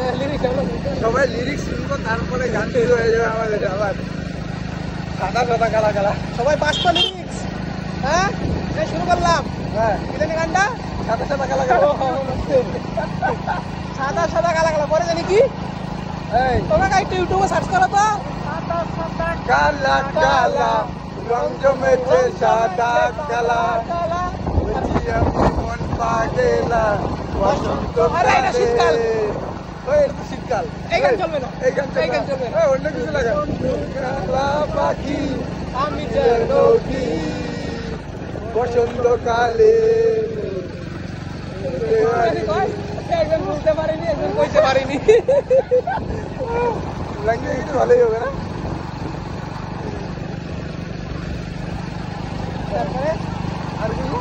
সবাই লিরিক্স শুনবো, তারপরে গান শুরু হয়ে যাবে আমাদের আবার। সাদা সাদা কালা কালা সবাই 5টা লিরিক্স। হ্যাঁ, শুরু করলাম। হ্যাঁ, কি জানি গানটা? সাদা সাদা কালা কালা। সাদা সাদা কালা কালা, পরে জানি কি? এই তোমরা একটু ইউটিউবে সার্চ করো তো। কালা কালা রং জমেছে সাদা কালা, বুঝি আমি মন পাগেলা বসন্ত আরে এটা শীতকাল। ওই এটা তো শীতকাল। এই গান চলবে না। এই গান এই গান চলবে না। অন্য কিছু লাগা। কালা পাখি আমি যেন কি বসন্তকালে। একজন বলতে পারিনি, একজন কইতে পারিনি। লাগলে কিন্তু ভালোই হবে না? তারপরে আর কিছু